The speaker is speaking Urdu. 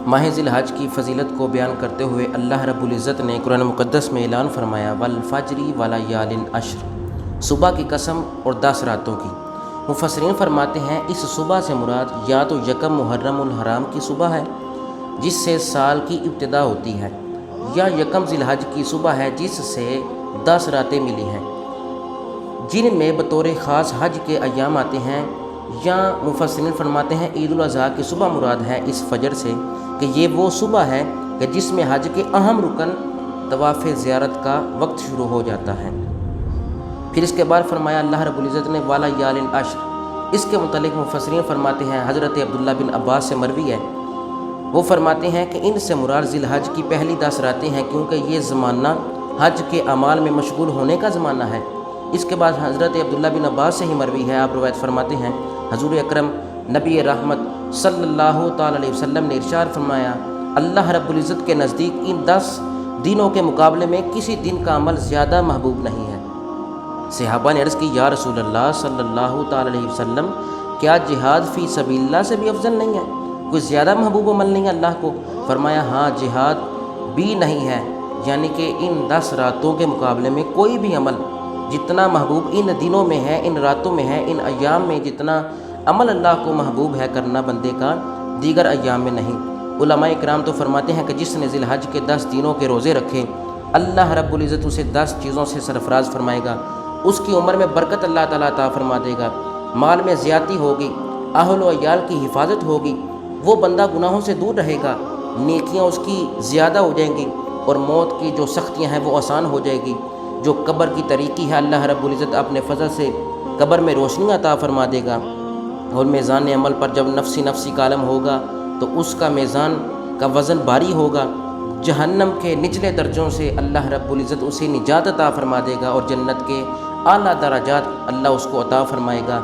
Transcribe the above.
ماہ ذی الحج کی فضیلت کو بیان کرتے ہوئے اللہ رب العزت نے قرآن مقدس میں اعلان فرمایا والفجر ولیال عشر، صبح کی قسم اور 10 راتوں کی۔ مفسرین فرماتے ہیں اس صبح سے مراد یا تو یکم محرم الحرام کی صبح ہے جس سے سال کی ابتدا ہوتی ہے، یا یکم ذی الحج کی صبح ہے جس سے 10 راتیں ملی ہیں جن میں بطور خاص حج کے ایام آتے ہیں، یا مفسرین فرماتے ہیں عید الاضحیٰ کی صبح مراد ہے اس فجر سے کہ یہ وہ صبح ہے کہ جس میں حج کے اہم رکن طواف زیارت کا وقت شروع ہو جاتا ہے۔ پھر اس کے بعد فرمایا اللہ رب العزت نے ولیال عشر، اس کے متعلق مفسرین فرماتے ہیں حضرت عبداللہ بن عباس سے مروی ہے، وہ فرماتے ہیں کہ ان سے مراد ذی الحج کی پہلی 10 راتیں ہیں کیونکہ یہ زمانہ حج کے اعمال میں مشغول ہونے کا زمانہ ہے۔ اس کے بعد حضرت عبداللہ بن عباس سے ہی مروی ہے، آپ روایت فرماتے ہیں حضور اکرم نبی رحمت صلی اللہ تعالی علیہ وسلم نے ارشاد فرمایا اللہ رب العزت کے نزدیک ان 10 دنوں کے مقابلے میں کسی دن کا عمل زیادہ محبوب نہیں ہے۔ صحابہ نے عرض کی یا رسول اللہ صلی اللہ تعالی علیہ وسلم، کیا جہاد فی سبیل اللہ سے بھی افضل نہیں ہے؟ کوئی زیادہ محبوب عمل نہیں ہے اللہ کو؟ فرمایا ہاں، جہاد بھی نہیں ہے، یعنی کہ ان 10 راتوں کے مقابلے میں کوئی بھی عمل جتنا محبوب ان دنوں میں ہے، ان راتوں میں ہے، ان ایام میں جتنا عمل اللہ کو محبوب ہے کرنا بندے کا، دیگر ایام میں نہیں۔ علماء کرام تو فرماتے ہیں کہ جس نے ذی الحج کے 10 دنوں کے روزے رکھے اللہ رب العزت اسے 10 چیزوں سے سرفراز فرمائے گا، اس کی عمر میں برکت اللہ تعالیٰ عطا فرما دے گا، مال میں زیادتی ہوگی، اہل و عیال کی حفاظت ہوگی، وہ بندہ گناہوں سے دور رہے گا، نیکیاں اس کی زیادہ ہو جائیں گی، اور موت کی جو سختیاں ہیں وہ آسان ہو جائے گی۔ جو قبر کی طریقی ہے اللہ رب العزت اپنے فضل سے قبر میں روشنی عطا فرما دے گا، اور میزان عمل پر جب نفسی نفسی کا عالم ہوگا تو اس کا میزان کا وزن بھاری ہوگا، جہنم کے نچلے درجوں سے اللہ رب العزت اسے نجات عطا فرما دے گا، اور جنت کے اعلیٰ درجات اللہ اس کو عطا فرمائے گا۔